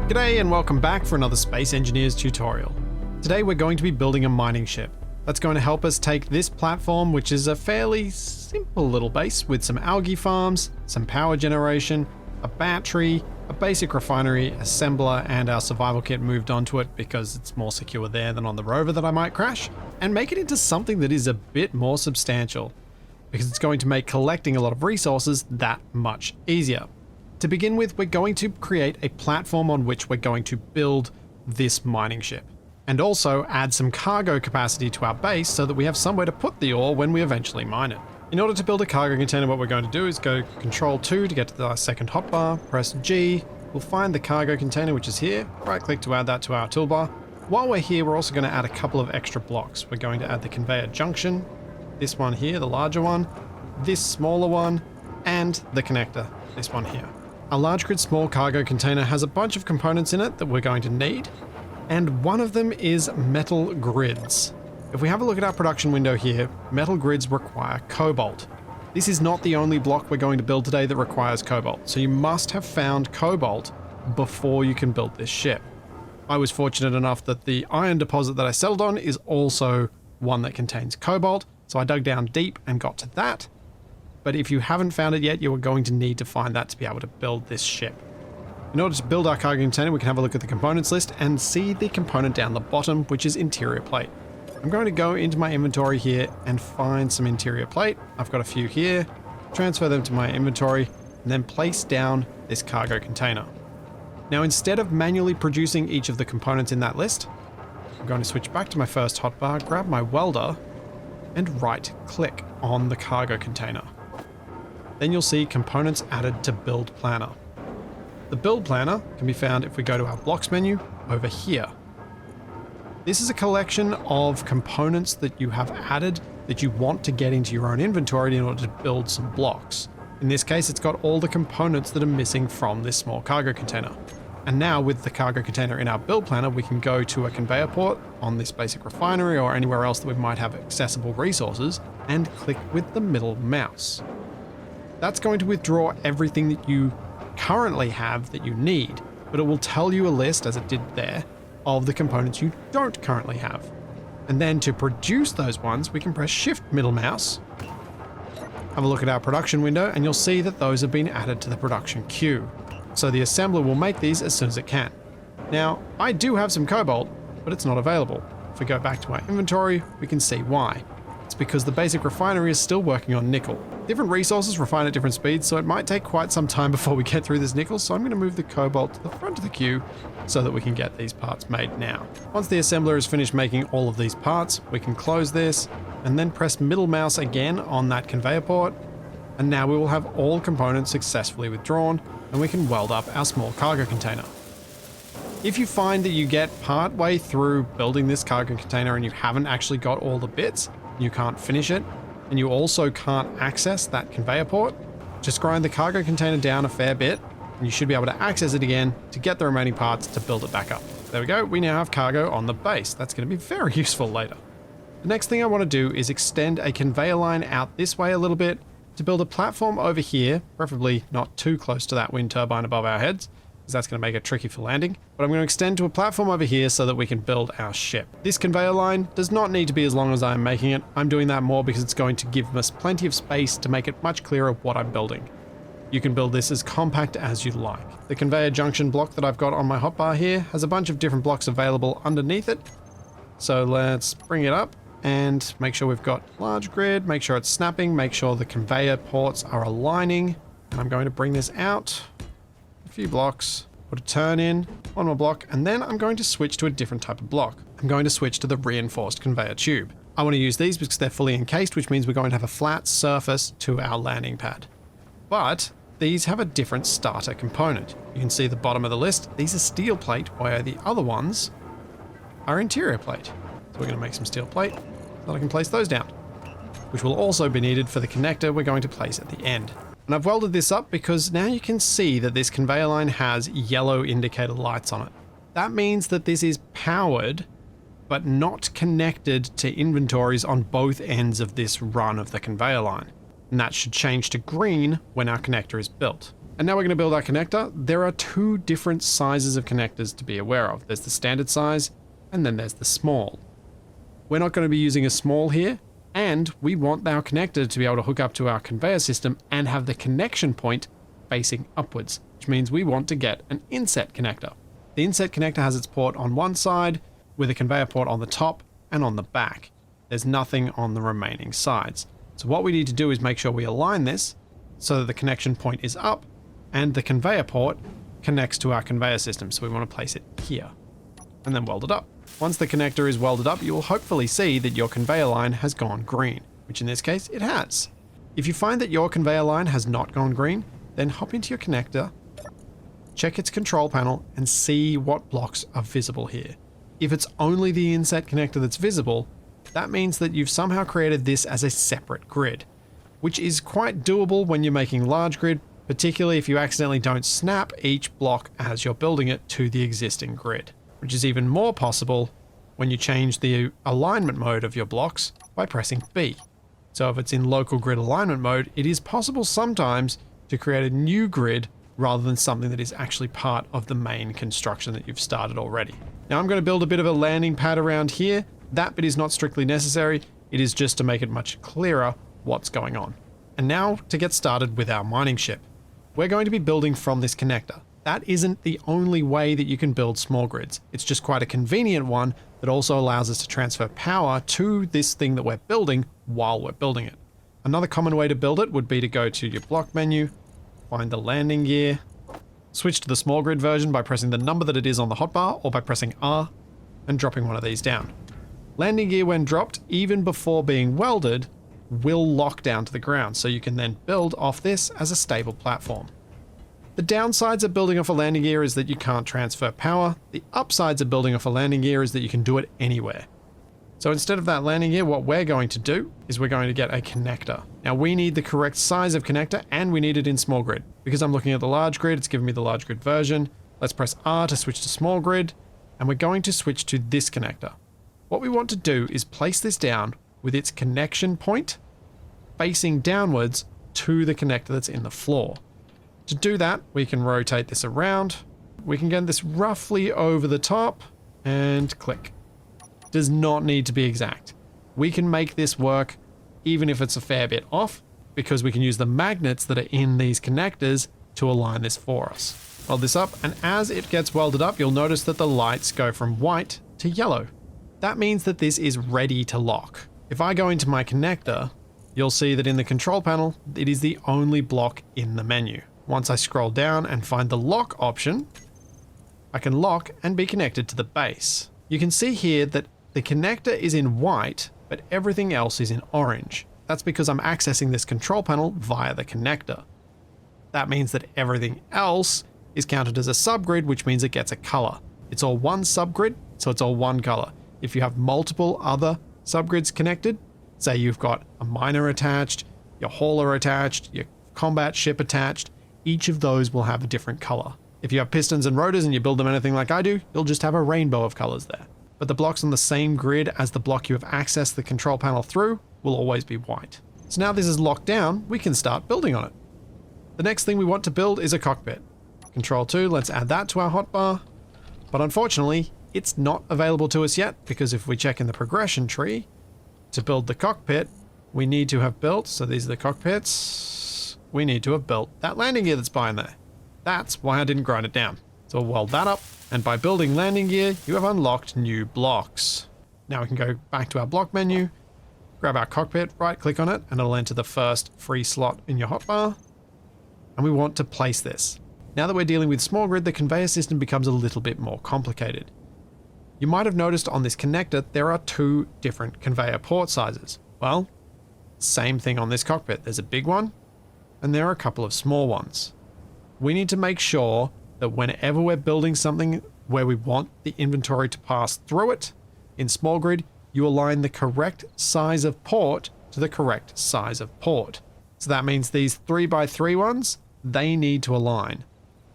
G'day and welcome back for another Space Engineers tutorial. Today we're going to be building a mining ship. That's going to help us take this platform, which is a fairly simple little base with some algae farms, some power generation, a battery, a basic refinery, assembler, and our survival kit moved onto it because it's more secure there than on the rover that I might crash, and make it into something that is a bit more substantial, because it's going to make collecting a lot of resources that much easier. To begin with, we're going to create a platform on which we're going to build this mining ship, and also add some cargo capacity to our base so that we have somewhere to put the ore when we eventually mine it. In order to build a cargo container, what we're going to do is go Control 2 to get to the second hotbar, press G, we'll find the cargo container, which is here, right click to add that to our toolbar. While we're here, we're also going to add a couple of extra blocks. We're going to add the conveyor junction, this one here, the larger one, this smaller one, and the connector, this one here. A large grid small cargo container has a bunch of components in it that we're going to need, and one of them is metal grids. If we have a look at our production window here, metal grids require cobalt. This is not the only block we're going to build today that requires cobalt, so you must have found cobalt before you can build this ship. I was fortunate enough that the iron deposit that I settled on is also one that contains cobalt, so I dug down deep and got to that. But if you haven't found it yet, you are going to need to find that to be able to build this ship. In order to build our cargo container, we can have a look at the components list and see the component down the bottom, which is interior plate. I'm going to go into my inventory here and find some interior plate. I've got a few here, transfer them to my inventory, and then place down this cargo container. Now, instead of manually producing each of the components in that list, I'm going to switch back to my first hotbar, grab my welder, and right click on the cargo container. Then you'll see components added to build planner. The build planner can be found if we go to our blocks menu over here. This is a collection of components that you have added that you want to get into your own inventory in order to build some blocks. In this case, it's got all the components that are missing from this small cargo container. And now with the cargo container in our build planner, we can go to a conveyor port on this basic refinery or anywhere else that we might have accessible resources and click with the middle mouse. That's going to withdraw everything that you currently have that you need, but it will tell you a list, as it did there, of the components you don't currently have. And then to produce those ones, we can press Shift middle mouse, have a look at our production window, and you'll see that those have been added to the production queue. So the assembler will make these as soon as it can. Now, I do have some cobalt, but it's not available. If we go back to our inventory, we can see why. It's because the basic refinery is still working on nickel. Different resources refine at different speeds, so it might take quite some time before we get through this nickel, so I'm going to move the cobalt to the front of the queue so that we can get these parts made now. Once the assembler is finished making all of these parts, we can close this and then press middle mouse again on that conveyor port, and now we will have all components successfully withdrawn and we can weld up our small cargo container. If you find that you get part way through building this cargo container and you haven't actually got all the bits, you can't finish it, and you also can't access that conveyor port, just grind the cargo container down a fair bit, and you should be able to access it again to get the remaining parts to build it back up. There we go, we now have cargo on the base. That's going to be very useful later. The next thing I want to do is extend a conveyor line out this way a little bit to build a platform over here, preferably not too close to that wind turbine above our heads, because that's going to make it tricky for landing. But I'm going to extend to a platform over here so that we can build our ship. This conveyor line does not need to be as long as I'm making it. I'm doing that more because it's going to give us plenty of space to make it much clearer what I'm building. You can build this as compact as you like. The conveyor junction block that I've got on my hotbar here has a bunch of different blocks available underneath it. So let's bring it up and make sure we've got large grid, make sure it's snapping, make sure the conveyor ports are aligning. And I'm going to bring this out a few blocks, put a turn in, one more block, and then I'm going to switch to a different type of block. I'm going to switch to the reinforced conveyor tube. I want to use these because they're fully encased, which means we're going to have a flat surface to our landing pad. But these have a different starter component. You can see the bottom of the list. These are steel plate, while the other ones are interior plate. So we're going to make some steel plate so that I can place those down, which will also be needed for the connector we're going to place at the end. And I've welded this up because now you can see that this conveyor line has yellow indicator lights on it. That means that this is powered, but not connected to inventories on both ends of this run of the conveyor line. And that should change to green when our connector is built. And now we're going to build our connector. There are two different sizes of connectors to be aware of. There's the standard size, and then there's the small. We're not going to be using a small here, and we want our connector to be able to hook up to our conveyor system and have the connection point facing upwards, which means we want to get an inset connector. The inset connector has its port on one side, with a conveyor port on the top and on the back. There's nothing on the remaining sides. So what we need to do is make sure we align this so that the connection point is up and the conveyor port connects to our conveyor system. So we want to place it here and then weld it up. Once the connector is welded up, you will hopefully see that your conveyor line has gone green, which in this case it has. If you find that your conveyor line has not gone green, then hop into your connector, check its control panel and see what blocks are visible here. If it's only the inset connector that's visible, that means that you've somehow created this as a separate grid, which is quite doable when you're making large grid, particularly if you accidentally don't snap each block as you're building it to the existing grid, which is even more possible when you change the alignment mode of your blocks by pressing B. So if it's in local grid alignment mode, it is possible sometimes to create a new grid rather than something that is actually part of the main construction that you've started already. Now I'm going to build a bit of a landing pad around here. That bit is not strictly necessary. It is just to make it much clearer what's going on. And now to get started with our mining ship. We're going to be building from this connector. That isn't the only way that you can build small grids. It's just quite a convenient one that also allows us to transfer power to this thing that we're building while we're building it. Another common way to build it would be to go to your block menu, find the landing gear, switch to the small grid version by pressing the number that it is on the hotbar or by pressing R and dropping one of these down. Landing gear, when dropped, even before being welded, will lock down to the ground, so you can then build off this as a stable platform. The downsides of building off a landing gear is that you can't transfer power. The upsides of building off a landing gear is that you can do it anywhere. So instead of that landing gear, what we're going to do is we're going to get a connector. Now we need the correct size of connector and we need it in small grid. Because I'm looking at the large grid, it's giving me the large grid version. Let's press R to switch to small grid, and we're going to switch to this connector. What we want to do is place this down with its connection point facing downwards to the connector that's in the floor. To do that, we can rotate this around. We can get this roughly over the top and click. Does not need to be exact. We can make this work even if it's a fair bit off, because we can use the magnets that are in these connectors to align this for us. Weld this up, and as it gets welded up, you'll notice that the lights go from white to yellow. That means that this is ready to lock. If I go into my connector, you'll see that in the control panel, it is the only block in the menu. Once I scroll down and find the lock option, I can lock and be connected to the base. You can see here that the connector is in white, but everything else is in orange. That's because I'm accessing this control panel via the connector. That means that everything else is counted as a subgrid, which means it gets a color. It's all one subgrid, so it's all one color. If you have multiple other subgrids connected, say you've got a miner attached, your hauler attached, your combat ship attached, each of those will have a different color. If you have pistons and rotors and you build them anything like I do, you'll just have a rainbow of colors there. But the blocks on the same grid as the block you have accessed the control panel through will always be white. So now this is locked down, we can start building on it. The next thing we want to build is a cockpit. Control 2, let's add that to our hotbar. But unfortunately, it's not available to us yet, because if we check in the progression tree, to build the cockpit, we need to have built, so these are the cockpits, we need to have built that landing gear that's behind there. That's why I didn't grind it down. So we'll weld that up, and by building landing gear, you have unlocked new blocks. Now we can go back to our block menu, grab our cockpit, right click on it, and it'll enter the first free slot in your hotbar. And we want to place this. Now that we're dealing with small grid, the conveyor system becomes a little bit more complicated. You might have noticed on this connector, there are two different conveyor port sizes. Well, same thing on this cockpit. There's a big one, and there are a couple of small ones. We need to make sure that whenever we're building something where we want the inventory to pass through it, in small grid, you align the correct size of port to the correct size of port. So that means these 3x3 ones, they need to align.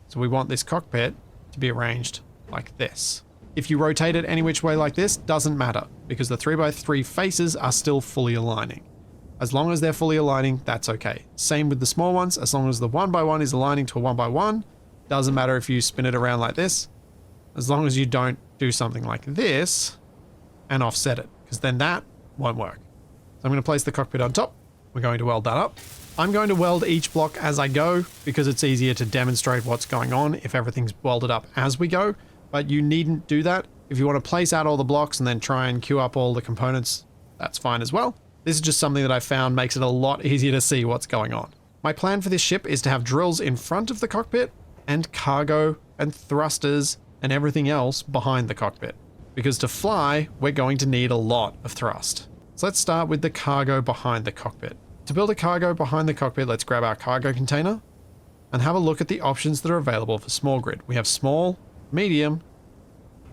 So we want this cockpit to be arranged like this. If you rotate it any which way like this, doesn't matter, because the 3x3 faces are still fully aligning. As long as they're fully aligning, that's okay. Same with the small ones, as long as the 1x1 is aligning to a 1x1, doesn't matter if you spin it around like this, as long as you don't do something like this and offset it, because then that won't work. So I'm going to place the cockpit on top. We're going to weld that up. I'm going to weld each block as I go because it's easier to demonstrate what's going on if everything's welded up as we go, but you needn't do that. If you want to place out all the blocks and then try and queue up all the components, that's fine as well. This is just something that I found makes it a lot easier to see what's going on. My plan for this ship is to have drills in front of the cockpit and cargo and thrusters and everything else behind the cockpit. Because to fly, we're going to need a lot of thrust. So let's start with the cargo behind the cockpit. To build a cargo behind the cockpit, let's grab our cargo container and have a look at the options that are available for small grid. We have small, medium,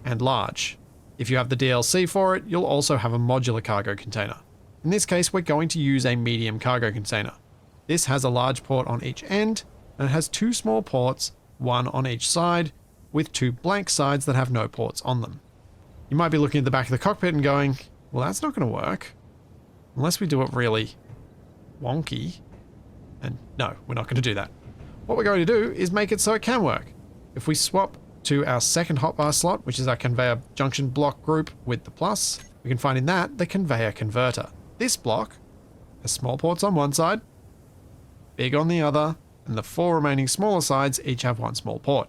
and large. If you have the DLC for it, you'll also have a modular cargo container. In this case, we're going to use a medium cargo container. This has a large port on each end, and it has 2 small ports, one on each side, with 2 blank sides that have no ports on them. You might be looking at the back of the cockpit and going, well, that's not going to work. Unless we do it really wonky. And no, we're not going to do that. What we're going to do is make it so it can work. If we swap to our second hotbar slot, which is our conveyor junction block group with the plus, we can find in that the conveyor converter. This block has small ports on one side, big on the other, and the 4 remaining smaller sides each have 1 small port.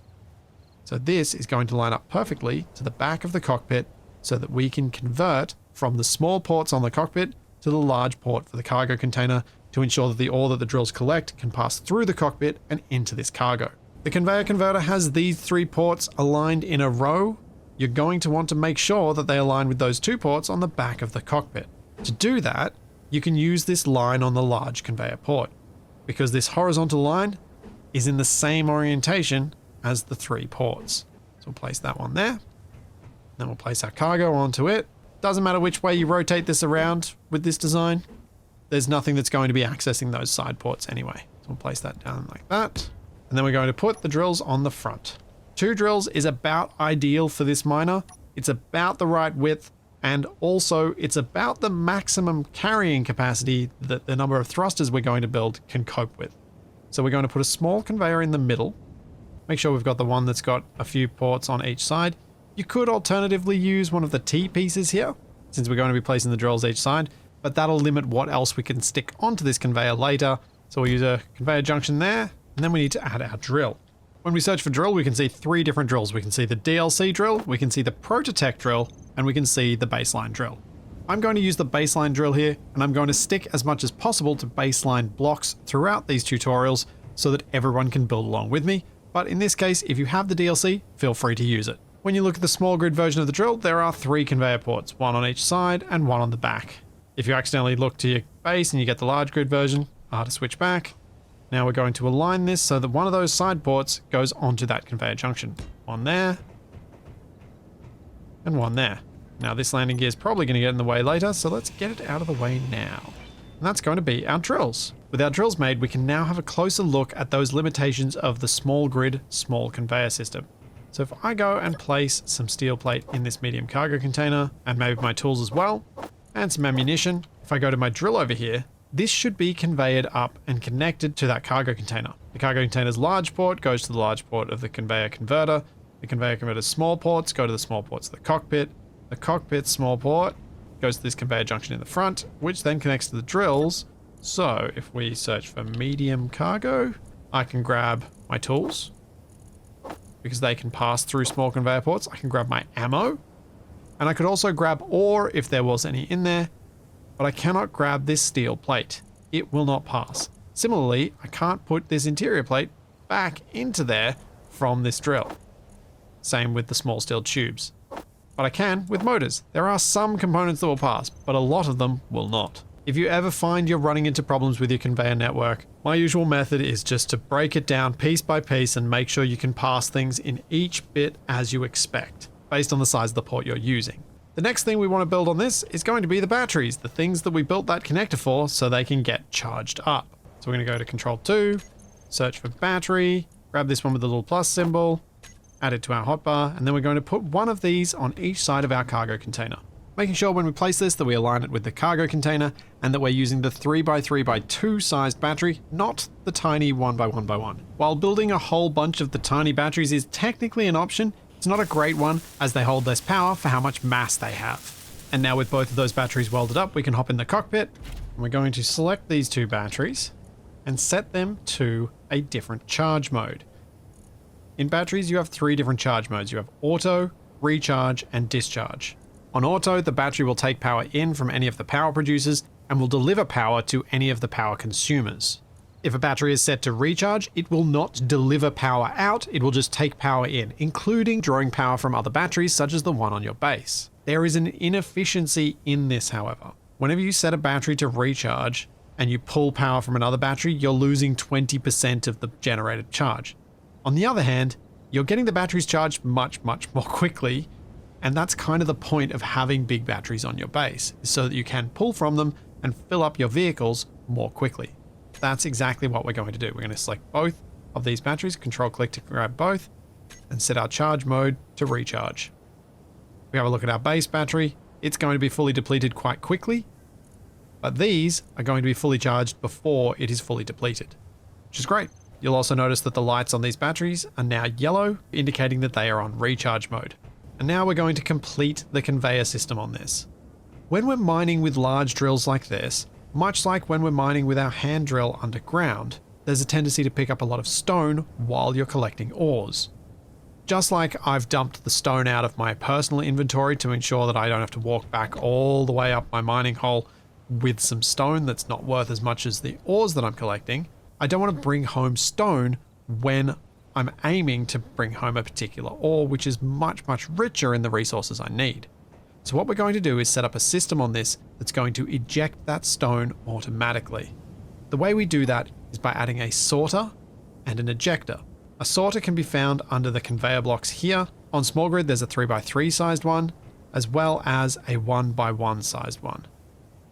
So this is going to line up perfectly to the back of the cockpit so that we can convert from the small ports on the cockpit to the large port for the cargo container to ensure that the ore that the drills collect can pass through the cockpit and into this cargo. The conveyor converter has these 3 ports aligned in a row. You're going to want to make sure that they align with those 2 ports on the back of the cockpit. To do that, you can use this line on the large conveyor port, because this horizontal line is in the same orientation as the 3 ports. So we'll place that one there. Then we'll place our cargo onto it. Doesn't matter which way you rotate this around with this design, there's nothing that's going to be accessing those side ports anyway. So we'll place that down like that. And then we're going to put the drills on the front. 2 drills is about ideal for this miner. It's about the right width, and also it's about the maximum carrying capacity that the number of thrusters we're going to build can cope with. So we're going to put a small conveyor in the middle. Make sure we've got the one that's got a few ports on each side. You could alternatively use one of the T pieces here, since we're going to be placing the drills each side, but that'll limit what else we can stick onto this conveyor later. So we'll use a conveyor junction there, and then we need to add our drill. When we search for drill, we can see 3 different drills. We can see the DLC drill, we can see the Prototech drill, and we can see the baseline drill. I'm going to use the baseline drill here, and I'm going to stick as much as possible to baseline blocks throughout these tutorials so that everyone can build along with me. But in this case, if you have the DLC, feel free to use it. When you look at the small grid version of the drill, there are 3 conveyor ports, 1 on each side and 1 on the back. If you accidentally look to your base and you get the large grid version, to switch back. Now we're going to align this so that one of those side ports goes onto that conveyor junction. 1 there, and 1 there. Now this landing gear is probably going to get in the way later, so let's get it out of the way now. And that's going to be our drills. With our drills made, we can now have a closer look at those limitations of the small grid, small conveyor system. So if I go and place some steel plate in this medium cargo container, and maybe my tools as well, and some ammunition, if I go to my drill over here, this should be conveyed up and connected to that cargo container. The cargo container's large port goes to the large port of the conveyor converter. The conveyor converter's small ports go to the small ports of the cockpit. The cockpit's small port goes to this conveyor junction in the front, which then connects to the drills. So if we search for medium cargo, I can grab my tools because they can pass through small conveyor ports. I can grab my ammo, and I could also grab ore if there was any in there, but I cannot grab this steel plate. It will not pass. Similarly, I can't put this interior plate back into there from this drill. Same with the small steel tubes. But I can with motors. There are some components that will pass, but a lot of them will not. If you ever find you're running into problems with your conveyor network, my usual method is just to break it down piece by piece and make sure you can pass things in each bit as you expect, based on the size of the port you're using. The next thing we want to build on this is going to be the batteries, the things that we built that connector for so they can get charged up. So we're going to go to Control 2, search for battery, grab this one with the little plus symbol, add it to our hotbar, and then we're going to put one of these on each side of our cargo container. making sure when we place this that we align it with the cargo container and that we're using the 3x3x2 sized battery, not the tiny 1x1x1. While building a whole bunch of the tiny batteries is technically an option, it's not a great one as they hold less power for how much mass they have. And now with both of those batteries welded up, we can hop in the cockpit and we're going to select these two batteries and set them to a different charge mode. In batteries, you have three different charge modes. You have auto, recharge, and discharge. On auto, the battery will take power in from any of the power producers and will deliver power to any of the power consumers. If a battery is set to recharge, it will not deliver power out, it will just take power in, including drawing power from other batteries such as the one on your base. There is an inefficiency in this, however. Whenever you set a battery to recharge and you pull power from another battery, you're losing 20% of the generated charge. On the other hand, you're getting the batteries charged much more quickly, and that's kind of the point of having big batteries on your base, so that you can pull from them and fill up your vehicles more quickly. That's exactly what we're going to do. We're going to select both of these batteries, control click to grab both, and set our charge mode to recharge. We have a look at our base battery. It's going to be fully depleted quite quickly, but these are going to be fully charged before it is fully depleted, which is great. You'll also notice that the lights on these batteries are now yellow, indicating that they are on recharge mode. And now we're going to complete the conveyor system on this. When we're mining with large drills like this, much like when we're mining with our hand drill underground, there's a tendency to pick up a lot of stone while you're collecting ores. Just like I've dumped the stone out of my personal inventory to ensure that I don't have to walk back all the way up my mining hole with some stone that's not worth as much as the ores that I'm collecting, I don't want to bring home stone when I'm aiming to bring home a particular ore, which is much richer in the resources I need. So what we're going to do is set up a system on this that's going to eject that stone automatically. The way we do that is by adding a sorter and an ejector. A sorter can be found under the conveyor blocks here. On small grid, there's a 3x3 sized one, as well as a 1x1 sized one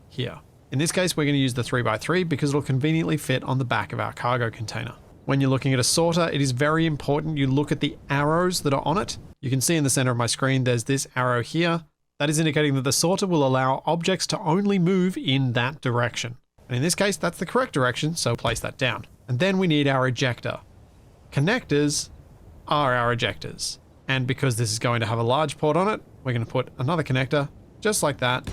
here. In this case, we're going to use the 3x3 because it'll conveniently fit on the back of our cargo container. When you're looking at a sorter, it is very important you look at the arrows that are on it. You can see in the center of my screen, there's this arrow here. That is indicating that the sorter will allow objects to only move in that direction. And in this case, that's the correct direction, so place that down. And then we need our ejector. Connectors are our ejectors. And because this is going to have a large port on it, we're going to put another connector, just like that,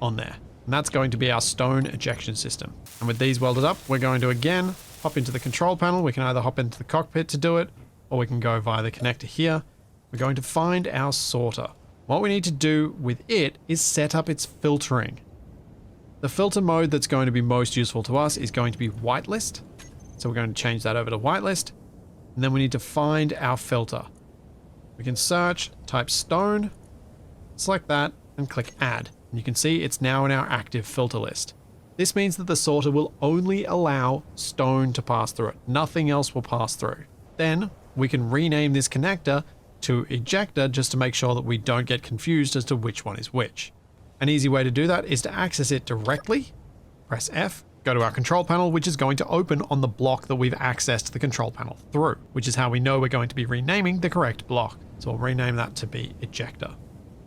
on there. And that's going to be our stone ejection system. And with these welded up, we're going to again hop into the control panel. We can either hop into the cockpit to do it, or we can go via the connector here. We're going to find our sorter. What we need to do with it is set up its filtering. The filter mode that's going to be most useful to us is going to be whitelist. So we're going to change that over to whitelist. And then we need to find our filter. We can search, type stone, select that, and click add. And you can see it's now in our active filter list. This means that the sorter will only allow stone to pass through it. Nothing else will pass through. Then we can rename this connector to ejector just to make sure that we don't get confused as to which one is which. An easy way to do that is to access it directly. Press F, go to our control panel, which is going to open on the block that we've accessed the control panel through, which is how we know we're going to be renaming the correct block. So we'll rename that to be ejector.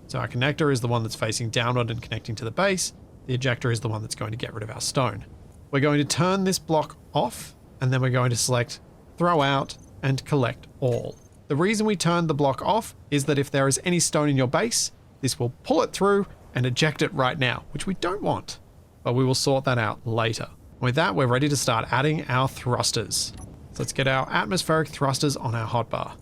So our connector is the one that's facing downward and connecting to the base. The ejector is the one that's going to get rid of our stone. We're going to turn this block off, and then we're going to select throw out and collect all. The reason we turned the block off is that if there is any stone in your base, this will pull it through and eject it right now, which we don't want, but we will sort that out later. With that, we're ready to start adding our thrusters. So let's get our atmospheric thrusters on our hotbar.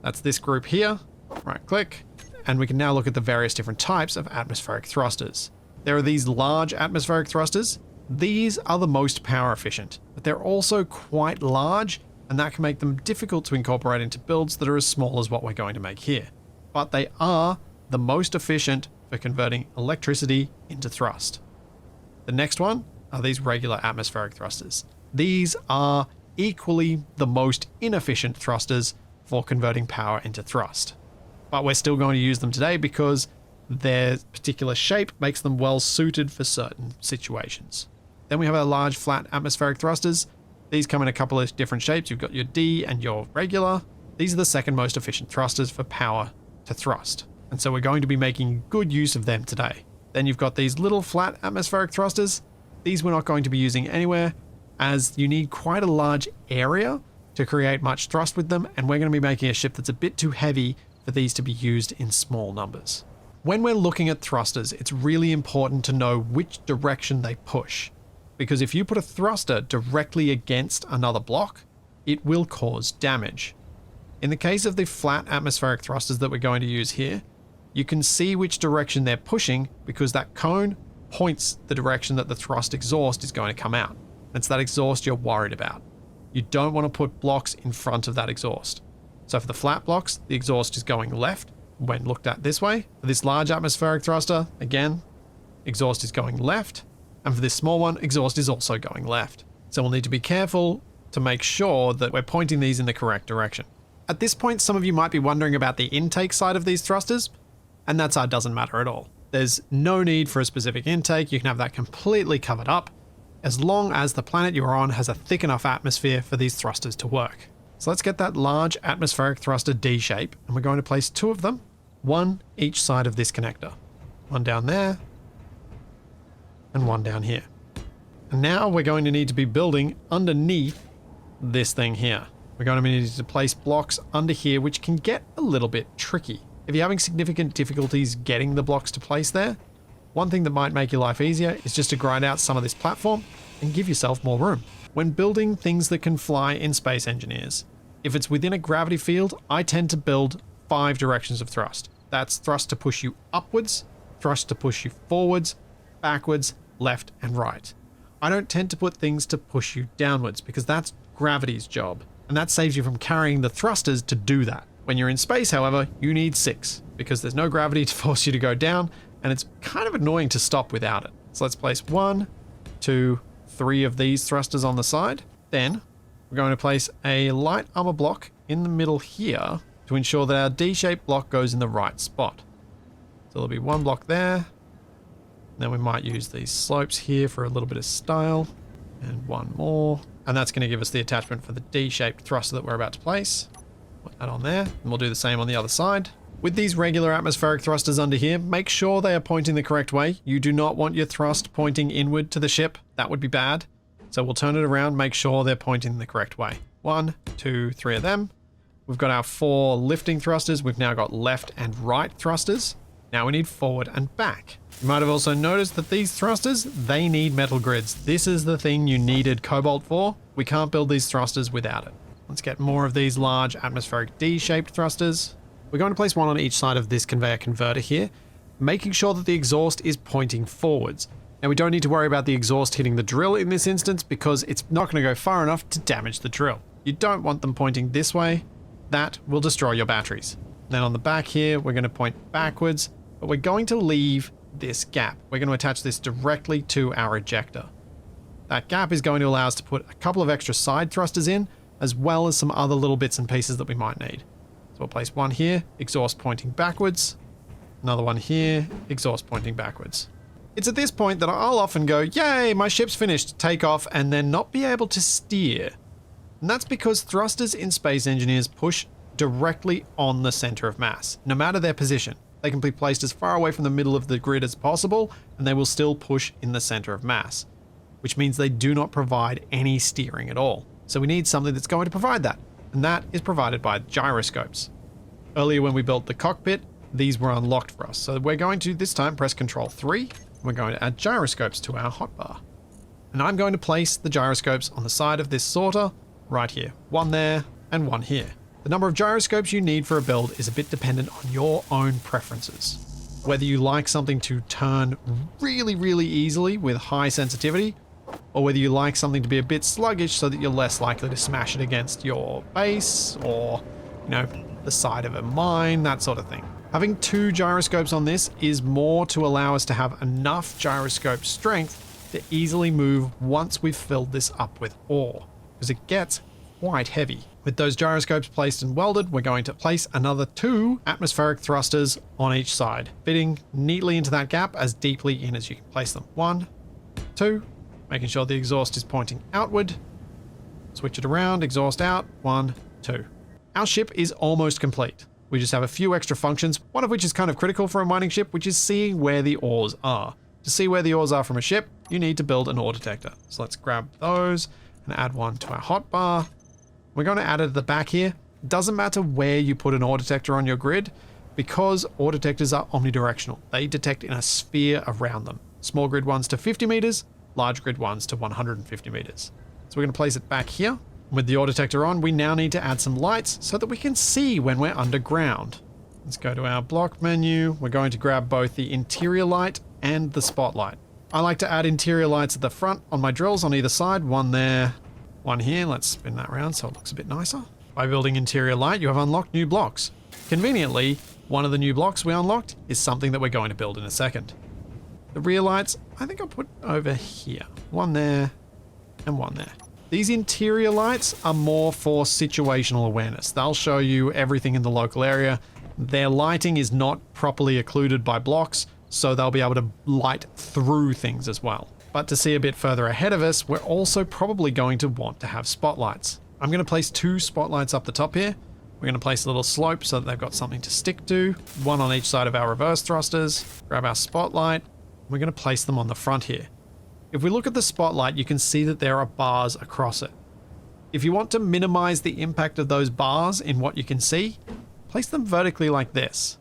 That's this group here. Right click. And we can now look at the various different types of atmospheric thrusters. There are these large atmospheric thrusters. These are the most power efficient, but they're also quite large, and that can make them difficult to incorporate into builds that are as small as what we're going to make here. But they are the most efficient for converting electricity into thrust. The next one are these regular atmospheric thrusters. These are equally the most inefficient thrusters for converting power into thrust. But we're still going to use them today because their particular shape makes them well suited for certain situations. Then we have our large flat atmospheric thrusters. These come in a couple of different shapes. You've got your D and your regular. These are the second most efficient thrusters for power to thrust. And so we're going to be making good use of them today. Then you've got these little flat atmospheric thrusters. These we're not going to be using anywhere, as you need quite a large area to create much thrust with them, and we're going to be making a ship that's a bit too heavy for these to be used in small numbers. When we're looking at thrusters, it's really important to know which direction they push, because if you put a thruster directly against another block, it will cause damage. In the case of the flat atmospheric thrusters that we're going to use here, you can see which direction they're pushing because that cone points the direction that the thrust exhaust is going to come out. It's that exhaust you're worried about. You don't want to put blocks in front of that exhaust. So for the flat blocks, the exhaust is going left when looked at this way. For this large atmospheric thruster, again, exhaust is going left. And for this small one, exhaust is also going left. So we'll need to be careful to make sure that we're pointing these in the correct direction. At this point, some of you might be wondering about the intake side of these thrusters, and that side doesn't matter at all. There's no need for a specific intake. You can have that completely covered up, as long as the planet you're on has a thick enough atmosphere for these thrusters to work. So let's get that large atmospheric thruster D shape, and we're going to place 2 of them, one each side of this connector. One down there, and one down here. And now we're going to need to be building underneath this thing here. We're going to be needing to place blocks under here, which can get a little bit tricky. If you're having significant difficulties getting the blocks to place there, one thing that might make your life easier is just to grind out some of this platform and give yourself more room. When building things that can fly in Space Engineers, if it's within a gravity field, I tend to build 5 directions of thrust. That's thrust to push you upwards, thrust to push you forwards, backwards, left, and right. I don't tend to put things to push you downwards because that's gravity's job, and that saves you from carrying the thrusters to do that. When you're in space, however, you need 6 because there's no gravity to force you to go down, and it's kind of annoying to stop without it. So let's place 1, 2, 3 of these thrusters on the side. Then we're going to place a light armor block in the middle here to ensure that our D-shaped block goes in the right spot. So there'll be 1 block there. Then we might use these slopes here for a little bit of style, and 1 more. And that's going to give us the attachment for the D-shaped thruster that we're about to place. Put that on there, and we'll do the same on the other side. With these regular atmospheric thrusters under here, make sure they are pointing the correct way. You do not want your thrust pointing inward to the ship. That would be bad. So we'll turn it around, make sure they're pointing the correct way. 1, 2, 3 of them. We've got our 4 lifting thrusters. We've now got left and right thrusters. Now we need forward and back. You might have also noticed that these thrusters, they need metal grids. This is the thing you needed cobalt for. We can't build these thrusters without it. Let's get more of these large atmospheric D-shaped thrusters. We're going to place 1 on each side of this conveyor converter here, making sure that the exhaust is pointing forwards. Now we don't need to worry about the exhaust hitting the drill in this instance because it's not going to go far enough to damage the drill. You don't want them pointing this way. That will destroy your batteries. Then on the back here, we're going to point backwards, but we're going to leave this gap. We're going to attach this directly to our ejector. That gap is going to allow us to put a couple of extra side thrusters in, as well as some other little bits and pieces that we might need. So we'll place 1 here, exhaust pointing backwards. Another one here, exhaust pointing backwards. It's at this point that I'll often go, yay, my ship's finished, take off, and then not be able to steer. And that's because thrusters in Space Engineers push directly on the center of mass, no matter their position. They can be placed as far away from the middle of the grid as possible, and they will still push in the center of mass, which means they do not provide any steering at all. So we need something that's going to provide that, and that is provided by gyroscopes. Earlier when we built the cockpit, these were unlocked for us. So we're going to this time press Control 3, and we're going to add gyroscopes to our hotbar. And I'm going to place the gyroscopes on the side of this sorter right here. 1 there and 1 here. The number of gyroscopes you need for a build is a bit dependent on your own preferences. Whether you like something to turn really, really easily with high sensitivity, or whether you like something to be a bit sluggish so that you're less likely to smash it against your base or, you know, the side of a mine, that sort of thing. Having 2 gyroscopes on this is more to allow us to have enough gyroscope strength to easily move once we've filled this up with ore, because it gets quite heavy. With those gyroscopes placed and welded, we're going to place another 2 atmospheric thrusters on each side, fitting neatly into that gap as deeply in as you can place them. 1, 2, making sure the exhaust is pointing outward. Switch it around, exhaust out, 1, 2. Our ship is almost complete. We just have a few extra functions, one of which is kind of critical for a mining ship, which is seeing where the ores are. To see where the ores are from a ship, you need to build an ore detector. So let's grab those and add one to our hotbar. We're going to add it at the back here. It doesn't matter where you put an ore detector on your grid, because ore detectors are omnidirectional. They detect in a sphere around them. Small grid ones to 50 meters, large grid ones to 150 meters. So we're going to place it back here. With the ore detector on, we now need to add some lights so that we can see when we're underground. Let's go to our block menu. We're going to grab both the interior light and the spotlight. I like to add interior lights at the front on my drills on either side. One there, one here. Let's spin that around so it looks a bit nicer. By building interior light, you have unlocked new blocks. Conveniently, one of the new blocks we unlocked is something that we're going to build in a second. The rear lights, I think I'll put over here. One there and one there. These interior lights are more for situational awareness. They'll show you everything in the local area. Their lighting is not properly occluded by blocks, so they'll be able to light through things as well. But to see a bit further ahead of us, we're also probably going to want to have spotlights. I'm going to place 2 spotlights up the top here. We're going to place a little slope so that they've got something to stick to. One on each side of our reverse thrusters. Grab our spotlight. We're going to place them on the front here. If we look at the spotlight, you can see that there are bars across it. If you want to minimize the impact of those bars in what you can see, place them vertically like this.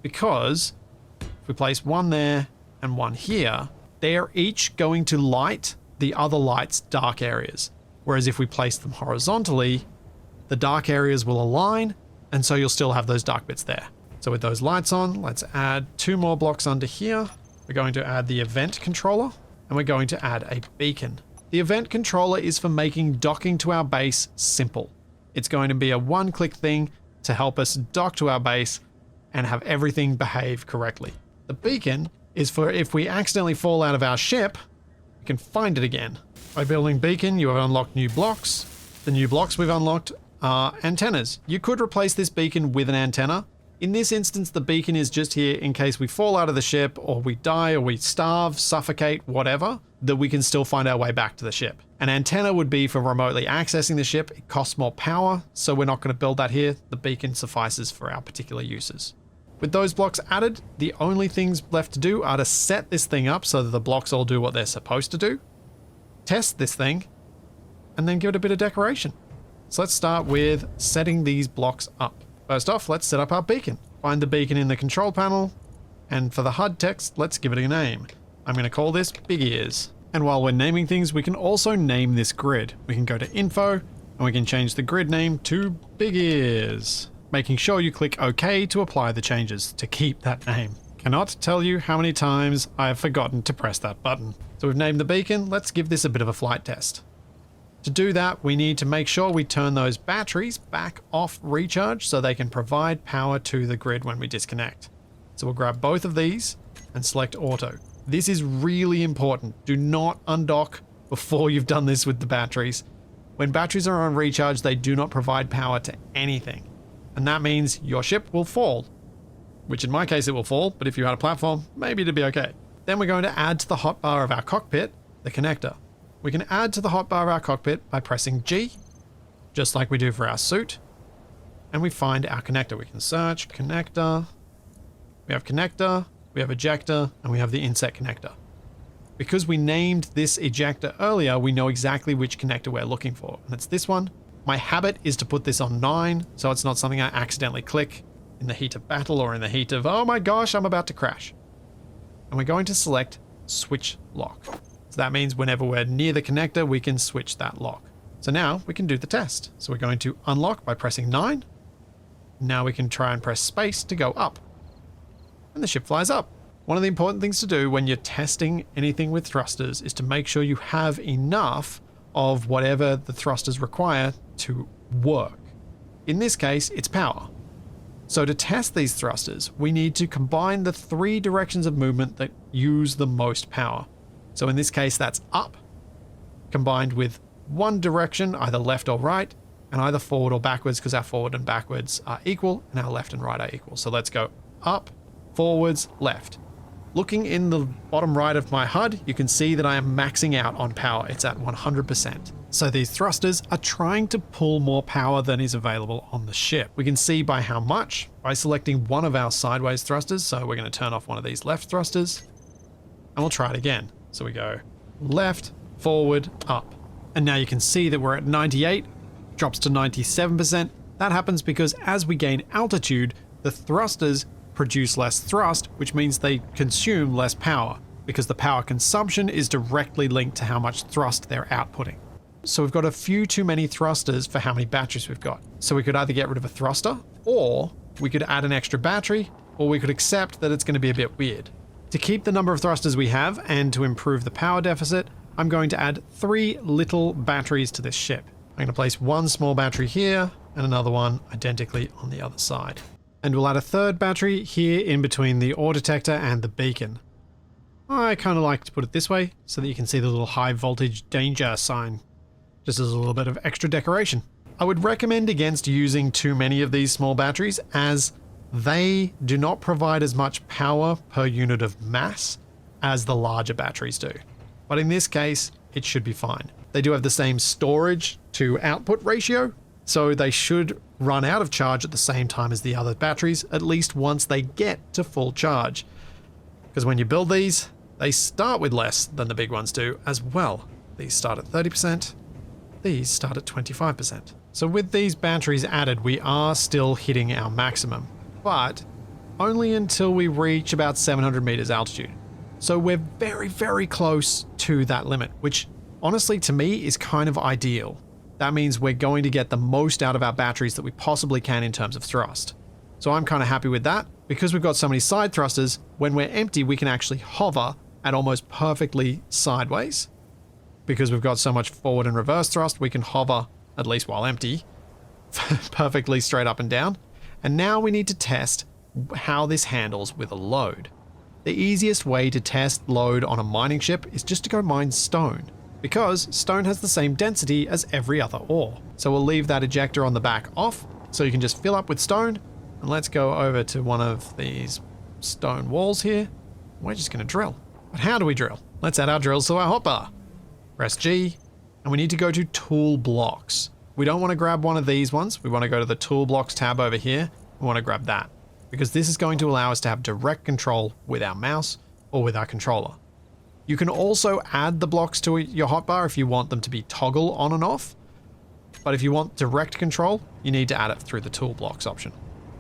Because if we place one there and one here, they are each going to light the other light's dark areas. Whereas if we place them horizontally, the dark areas will align, and so you'll still have those dark bits there. So with those lights on, let's add 2 more blocks under here. We're going to add the event controller, and we're going to add a beacon. The event controller is for making docking to our base simple. It's going to be a one-click thing to help us dock to our base and have everything behave correctly. The beacon is for if we accidentally fall out of our ship, we can find it again. By building beacon, you have unlocked new blocks. The new blocks we've unlocked are antennas. You could replace this beacon with an antenna. In this instance, the beacon is just here in case we fall out of the ship, or we die, or we starve, suffocate, whatever, that we can still find our way back to the ship. An antenna would be for remotely accessing the ship. It costs more power, so we're not going to build that here. The beacon suffices for our particular uses. With those blocks added, the only things left to do are to set this thing up so that the blocks all do what they're supposed to do, test this thing, and then give it a bit of decoration. So let's start with setting these blocks up. First off, let's set up our beacon. Find the beacon in the control panel, and for the HUD text, let's give it a name. I'm going to call this Big Ears. And while we're naming things, we can also name this grid. We can go to Info, and we can change the grid name to Big Ears, making sure you click OK to apply the changes to keep that name. Cannot tell you how many times I have forgotten to press that button. So we've named the beacon. Let's give this a bit of a flight test. To do that, we need to make sure we turn those batteries back off recharge so they can provide power to the grid when we disconnect. So we'll grab both of these and select auto. This is really important. Do not undock before you've done this with the batteries. When batteries are on recharge, they do not provide power to anything. And that means your ship will fall. Which in my case it will fall, but if you had a platform, maybe it'd be okay. Then we're going to add to the hotbar of our cockpit the connector. We can add to the hotbar of our cockpit by pressing G, just like we do for our suit, and we find our connector. We can search connector, we have connector, we have ejector, and we have the inset connector. Because we named this ejector earlier, we know exactly which connector we're looking for, and it's this one. My habit is to put this on 9, so it's not something I accidentally click in the heat of battle or in the heat of, oh my gosh, I'm about to crash. And we're going to select switch lock. So that means whenever we're near the connector, we can switch that lock. So now we can do the test. So we're going to unlock by pressing 9. Now we can try and press space to go up. And the ship flies up. One of the important things to do when you're testing anything with thrusters is to make sure you have enough of whatever the thrusters require to work. In this case, it's power. So to test these thrusters, we need to combine the 3 directions of movement that use the most power. So in this case, that's up, combined with one direction, either left or right, and either forward or backwards, because our forward and backwards are equal, and our left and right are equal. So let's go up, forwards, left. Looking in the bottom right of my HUD, you can see that I am maxing out on power. It's at 100%. So these thrusters are trying to pull more power than is available on the ship. We can see by how much by selecting one of our sideways thrusters. So we're going to turn off one of these left thrusters and we'll try it again. So we go left, forward, up. And now you can see that we're at 98, drops to 97%. That happens because as we gain altitude, the thrusters produce less thrust, which means they consume less power because the power consumption is directly linked to how much thrust they're outputting. So we've got a few too many thrusters for how many batteries we've got. So we could either get rid of a thruster, or we could add an extra battery, or we could accept that it's going to be a bit weird. To keep the number of thrusters we have and to improve the power deficit, I'm going to add 3 little batteries to this ship. I'm going to place one small battery here and another one identically on the other side. And we'll add a third battery here in between the ore detector and the beacon. I kind of like to put it this way so that you can see the little high voltage danger sign, just as a little bit of extra decoration. I would recommend against using too many of these small batteries as they do not provide as much power per unit of mass as the larger batteries do. But in this case, it should be fine. They do have the same storage to output ratio, so they should run out of charge at the same time as the other batteries, at least once they get to full charge. Because when you build these, they start with less than the big ones do as well. These start at 30%, these start at 25%. So with these batteries added, we are still hitting our maximum, but only until we reach about 700 meters altitude. So we're very, very close to that limit, which honestly to me is kind of ideal. That means we're going to get the most out of our batteries that we possibly can in terms of thrust. So I'm kind of happy with that. Because we've got so many side thrusters, when we're empty, we can actually hover at almost perfectly sideways. Because we've got so much forward and reverse thrust, we can hover, at least while empty, perfectly straight up and down. And now we need to test how this handles with a load. The easiest way to test load on a mining ship is just to go mine stone, because stone has the same density as every other ore. So we'll leave that ejector on the back off, so you can just fill up with stone. And let's go over to one of these stone walls here. We're just going to drill. But how do we drill? Let's add our drills to our hotbar. Press G, and we need to go to tool blocks. We don't want to grab one of these ones. We want to go to the tool blocks tab over here. We want to grab that, because this is going to allow us to have direct control with our mouse or with our controller. You can also add the blocks to your hotbar if you want them to be toggle on and off. But if you want direct control, you need to add it through the tool blocks option.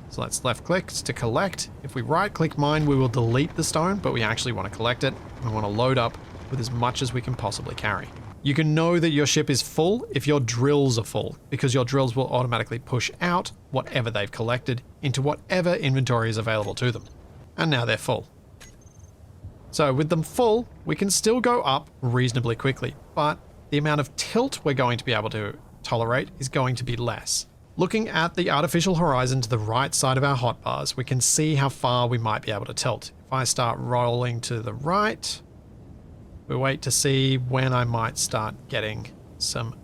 So let's left click to collect. If we right click mine, we will delete the stone, but we actually want to collect it. We want to load up with as much as we can possibly carry. You can know that your ship is full if your drills are full, because your drills will automatically push out whatever they've collected into whatever inventory is available to them. And now they're full. So with them full, we can still go up reasonably quickly, but the amount of tilt we're going to be able to tolerate is going to be less. Looking at the artificial horizon to the right side of our hotbars, we can see how far we might be able to tilt. If I start rolling to the right, we wait to see when I might start getting some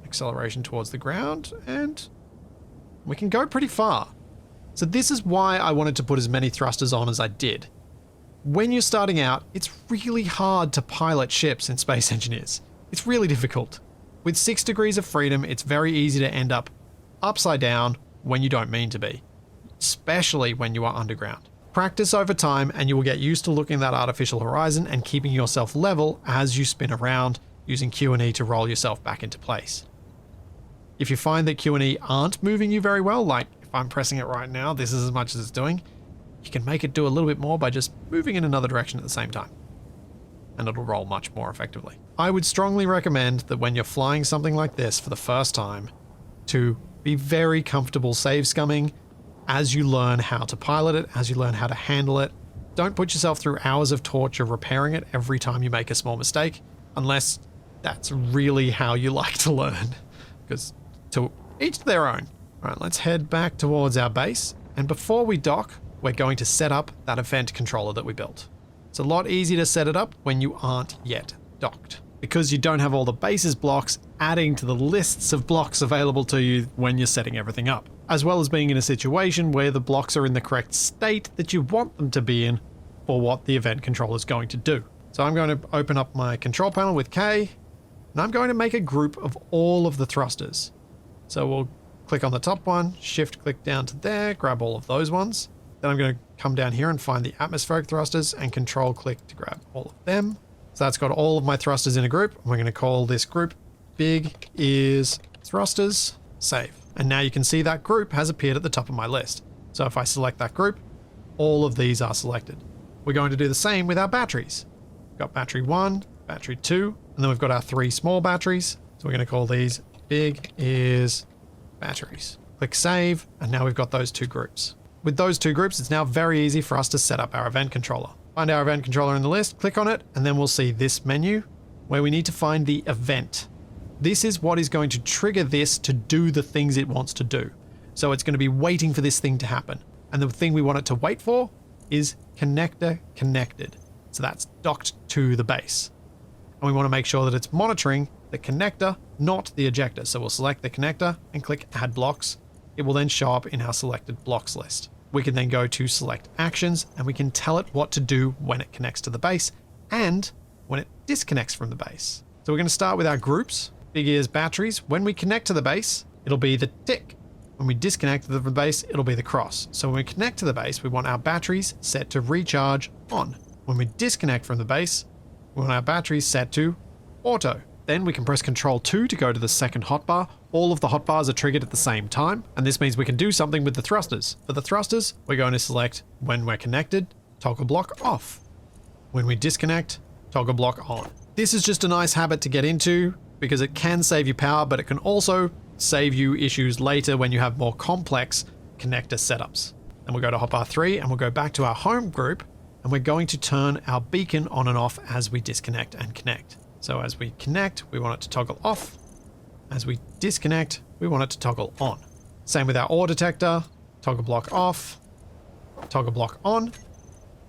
acceleration towards the ground, and we can go pretty far. So this is why I wanted to put as many thrusters on as I did. When you're starting out, it's really hard to pilot ships in Space Engineers. It's really difficult. With 6 degrees of freedom, it's very easy to end up upside down when you don't mean to be, especially when you are underground. Practice over time and you will get used to looking at that artificial horizon and keeping yourself level as you spin around using Q and E to roll yourself back into place. If you find that Q and E aren't moving you very well, like if I'm pressing it right now, this is as much as it's doing, you can make it do a little bit more by just moving in another direction at the same time, and it'll roll much more effectively. I would strongly recommend that when you're flying something like this for the first time, to be very comfortable save scumming as you learn how to pilot it, as you learn how to handle it. Don't put yourself through hours of torture repairing it every time you make a small mistake, unless that's really how you like to learn, because to each their own. All right, let's head back towards our base, and before we dock, we're going to set up that event controller that we built. It's a lot easier to set it up when you aren't yet docked, because you don't have all the bases blocks adding to the lists of blocks available to you when you're setting everything up, as well as being in a situation where the blocks are in the correct state that you want them to be in for what the event controller is going to do. So I'm going to open up my control panel with K, And I'm going to make a group of all of the thrusters. So we'll click on the top one, shift click down to there, grab all of those ones. Then I'm going to come down here and find the atmospheric thrusters and control click to grab all of them. So that's got all of my thrusters in a group. We're going to call this group Big Ears Thrusters, save. And now you can see that group has appeared at the top of my list. So if I select that group, all of these are selected. We're going to do the same with our batteries. We've got battery 1, battery 2, and then we've got our 3 small batteries. So we're going to call these Big Ears Batteries. Click save, and now we've got those 2 groups. With those 2 groups, it's now very easy for us to set up our event controller. Find our event controller in the list, click on it, and then we'll see this menu where we need to find the event. This is what is going to trigger this to do the things it wants to do. So it's going to be waiting for this thing to happen. And the thing we want it to wait for is connector connected. So that's docked to the base. And we want to make sure that it's monitoring the connector, not the ejector. So we'll select the connector and click add blocks. It will then show up in our selected blocks list. We can then go to select actions and we can tell it what to do when it connects to the base and when it disconnects from the base. So we're going to start with our groups, Big Ears Batteries. When we connect to the base, it'll be the tick. When we disconnect from the base, it'll be the cross. So when we connect to the base, we want our batteries set to recharge on. When we disconnect from the base, we want our batteries set to auto. Then we can press Ctrl 2 to go to the second hotbar. All of the hotbars are triggered at the same time, and this means we can do something with the thrusters. For the thrusters, we're going to select when we're connected, toggle block off. When we disconnect, toggle block on. This is just a nice habit to get into because it can save you power, but it can also save you issues later when you have more complex connector setups. Then we'll go to hotbar 3 and we'll go back to our home group, and we're going to turn our beacon on and off as we disconnect and connect. So as we connect, we want it to toggle off. As we disconnect, we want it to toggle on. Same with our ore detector, toggle block off, toggle block on.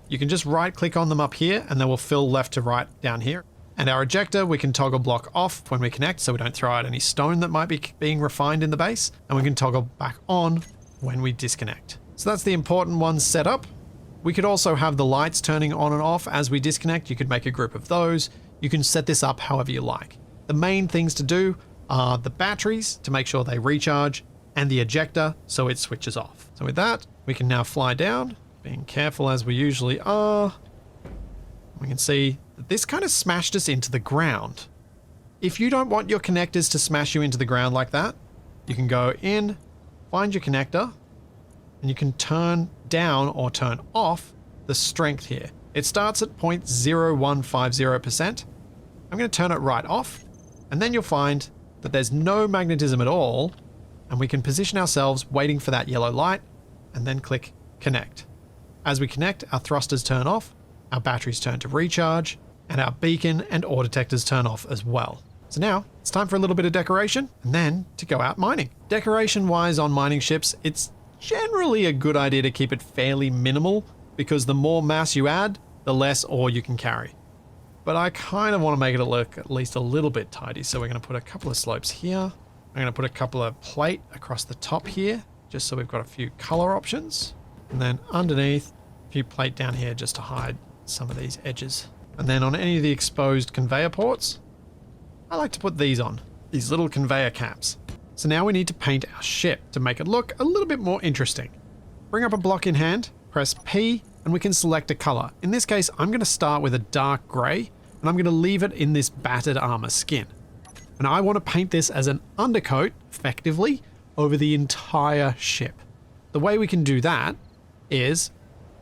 You can just right click on them up here and they will fill left to right down here. And our ejector, we can toggle block off when we connect so we don't throw out any stone that might be being refined in the base. And we can toggle back on when we disconnect. So that's the important ones set up. We could also have the lights turning on and off as we disconnect. You could make a group of those. You can set this up however you like. The main things to do are the batteries to make sure they recharge and the ejector so it switches off. So with that, we can now fly down, being careful as we usually are. We can see that this kind of smashed us into the ground. If you don't want your connectors to smash you into the ground like that, you can go in, find your connector, and you can turn down or turn off the strength here. It starts at 0.0150%. I'm going to turn it right off, and then you'll find that there's no magnetism at all, and we can position ourselves waiting for that yellow light, and then click connect. As we connect, our thrusters turn off, our batteries turn to recharge, and our beacon and ore detectors turn off as well. So now, it's time for a little bit of decoration, and then to go out mining. Decoration-wise on mining ships, it's generally a good idea to keep it fairly minimal, because the more mass you add, the less ore you can carry. But I kind of want to make it look at least a little bit tidy, so we're going to put a couple of slopes here. I'm going to put a couple of plate across the top here, just so we've got a few color options. And then underneath, a few plate down here just to hide some of these edges. And then on any of the exposed conveyor ports, I like to put these on, these little conveyor caps. So now we need to paint our ship to make it look a little bit more interesting. Bring up a block in hand, press P, and we can select a color. In this case, I'm going to start with a dark gray, and I'm going to leave it in this battered armor skin. And I want to paint this as an undercoat, effectively, over the entire ship. The way we can do that is,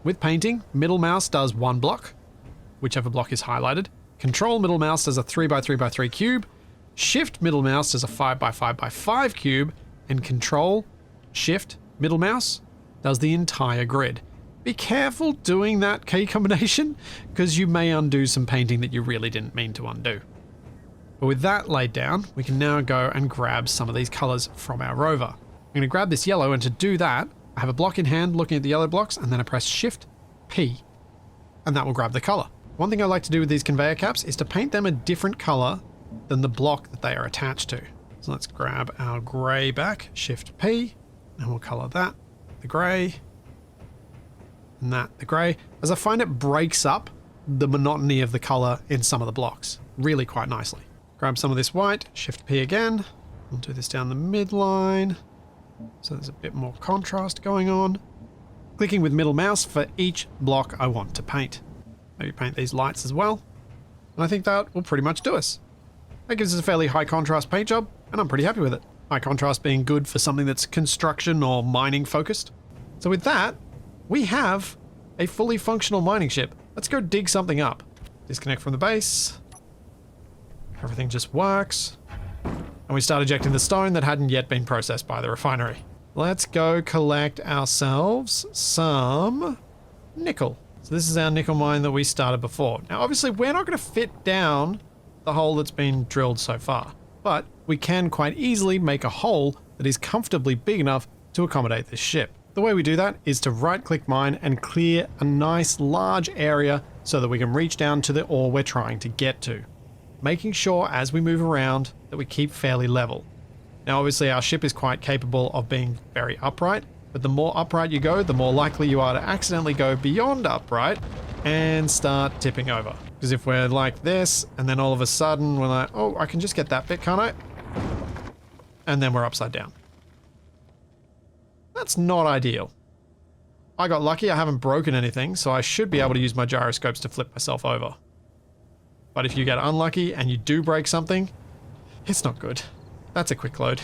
with painting, middle mouse does one block, whichever block is highlighted. Control middle mouse does a 3x3x3 cube. Shift middle mouse does a 5x5x5 cube. And Control, Shift, middle mouse does the entire grid. Be careful doing that key combination, because you may undo some painting that you really didn't mean to undo. But with that laid down, we can now go and grab some of these colors from our rover. I'm going to grab this yellow, and to do that, I have a block in hand looking at the yellow blocks, and then I press Shift P, and that will grab the color. One thing I like to do with these conveyor caps is to paint them a different color than the block that they are attached to. So let's grab our gray back, Shift P, and we'll color that the gray, and that the gray, as I find it breaks up the monotony of the color in some of the blocks really quite nicely. Grab some of this white, Shift P again. We'll do this down the midline, so there's a bit more contrast going on. Clicking with middle mouse for each block I want to paint. Maybe paint these lights as well. And I think that will pretty much do us. That gives us a fairly high contrast paint job, and I'm pretty happy with it. High contrast being good for something that's construction or mining focused. So with that, we have a fully functional mining ship. Let's go dig something up. Disconnect from the base. Everything just works. And we start ejecting the stone that hadn't yet been processed by the refinery. Let's go collect ourselves some nickel. So this is our nickel mine that we started before. Now obviously we're not going to fit down the hole that's been drilled so far, but we can quite easily make a hole that is comfortably big enough to accommodate this ship. The way we do that is to right-click mine and clear a nice large area so that we can reach down to the ore we're trying to get to, making sure as we move around that we keep fairly level. Now obviously our ship is quite capable of being very upright, but the more upright you go, the more likely you are to accidentally go beyond upright and start tipping over. Because if we're like this, and then all of a sudden we're like, oh, I can just get that bit, can't I? And then we're upside down. That's not ideal. I got lucky, I haven't broken anything, so I should be able to use my gyroscopes to flip myself over. But if you get unlucky and you do break something, it's not good. That's a quick load.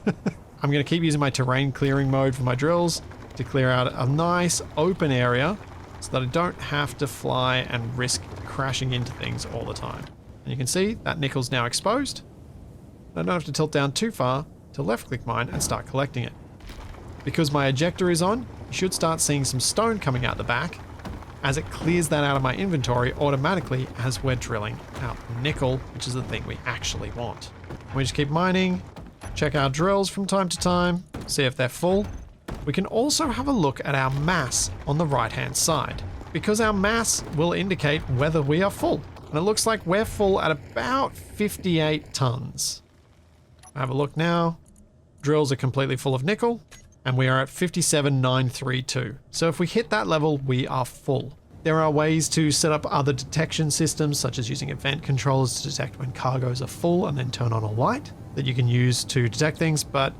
I'm going to keep using my terrain clearing mode for my drills to clear out a nice open area so that I don't have to fly and risk crashing into things all the time. And you can see that nickel's now exposed. I don't have to tilt down too far to left click mine and start collecting it. Because my ejector is on, you should start seeing some stone coming out the back as it clears that out of my inventory automatically as we're drilling out nickel, which is the thing we actually want. We just keep mining, check our drills from time to time, see if they're full. We can also have a look at our mass on the right-hand side, because our mass will indicate whether we are full. And it looks like we're full at about 58 tons. Have a look now. Drills are completely full of nickel, and we are at 57,932. So if we hit that level, we are full. There are ways to set up other detection systems, such as using event controllers to detect when cargoes are full and then turn on a light that you can use to detect things. But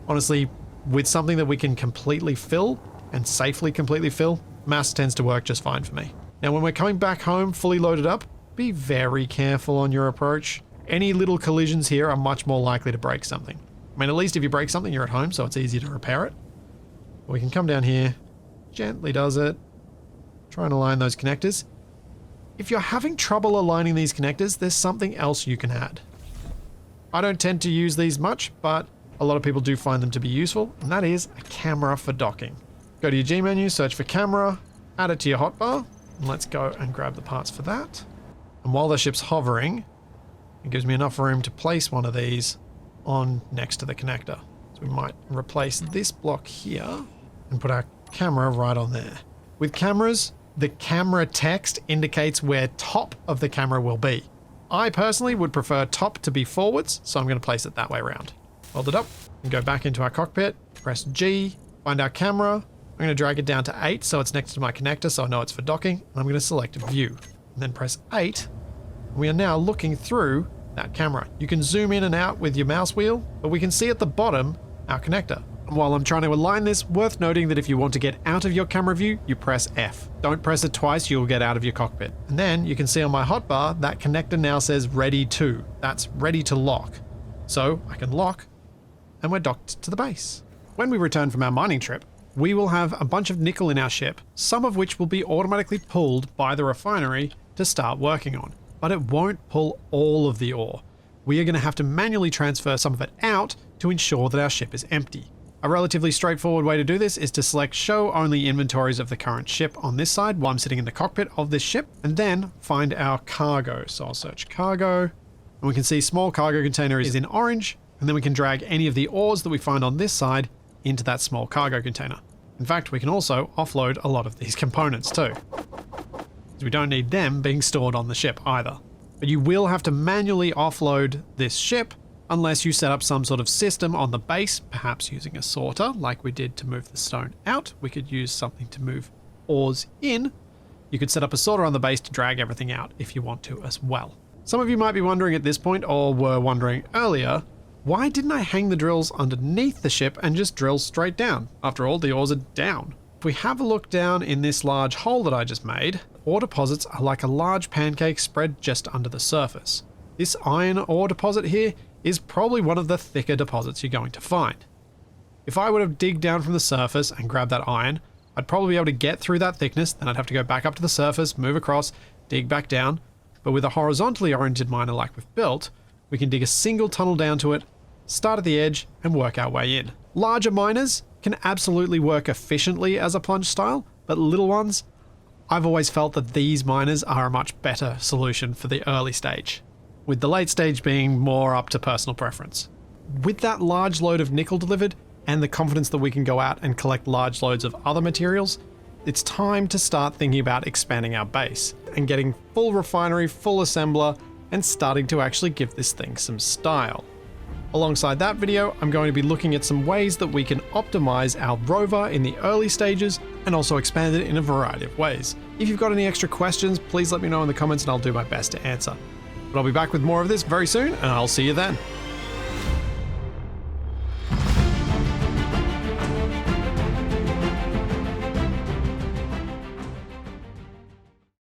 honestly, with something that we can completely fill and safely completely fill, mass tends to work just fine for me. Now, when we're coming back home fully loaded up, be very careful on your approach. Any little collisions here are much more likely to break something. I mean, at least if you break something, you're at home, so it's easy to repair it. But we can come down here, gently does it, try and align those connectors. If you're having trouble aligning these connectors, there's something else you can add. I don't tend to use these much, but a lot of people do find them to be useful, and that is a camera for docking. Go to your G menu, search for camera, add it to your hotbar, and let's go and grab the parts for that. And while the ship's hovering, it gives me enough room to place one of these on next to the connector. So we might replace this block here and put our camera right on there. With cameras, the camera text indicates where top of the camera will be. I personally would prefer top to be forwards, so I'm going to place it that way around. Hold it up and go back into our cockpit, press G, find our camera. I'm going to drag it down to 8 so it's next to my connector so I know it's for docking. And I'm going to select view and then press 8. We are now looking through that camera. You can zoom in and out with your mouse wheel, but we can see at the bottom our connector. And while I'm trying to align this, worth noting that if you want to get out of your camera view, you press F. Don't press it twice, you'll get out of your cockpit. And then you can see on my hotbar, that connector now says ready to. That's ready to lock. So I can lock and we're docked to the base. When we return from our mining trip, we will have a bunch of nickel in our ship, some of which will be automatically pulled by the refinery to start working on. But it won't pull all of the ore. We are going to have to manually transfer some of it out to ensure that our ship is empty. A relatively straightforward way to do this is to select show only inventories of the current ship on this side while I'm sitting in the cockpit of this ship, and then find our cargo. So I'll search cargo, and we can see small cargo container is in orange, and then we can drag any of the ores that we find on this side into that small cargo container. In fact, we can also offload a lot of these components too. We don't need them being stored on the ship either. But you will have to manually offload this ship unless you set up some sort of system on the base, perhaps using a sorter like we did to move the stone out. We could use something to move ores in. You could set up a sorter on the base to drag everything out if you want to as well. Some of you might be wondering at this point, or were wondering earlier, why didn't I hang the drills underneath the ship and just drill straight down? After all, the ores are down. If we have a look down in this large hole that I just made, ore deposits are like a large pancake spread just under the surface. This iron ore deposit here is probably one of the thicker deposits you're going to find. If I would have digged down from the surface and grabbed that iron, I'd probably be able to get through that thickness, then I'd have to go back up to the surface, move across, dig back down. But with a horizontally oriented miner like we've built, we can dig a single tunnel down to it, start at the edge, and work our way in. Larger miners can absolutely work efficiently as a plunge style, but little ones, I've always felt that these miners are a much better solution for the early stage, with the late stage being more up to personal preference. With that large load of nickel delivered, and the confidence that we can go out and collect large loads of other materials, it's time to start thinking about expanding our base and getting full refinery, full assembler, and starting to actually give this thing some style. Alongside that video, I'm going to be looking at some ways that we can optimize our rover in the early stages and also expand it in a variety of ways. If you've got any extra questions, please let me know in the comments and I'll do my best to answer. But I'll be back with more of this very soon, and I'll see you then.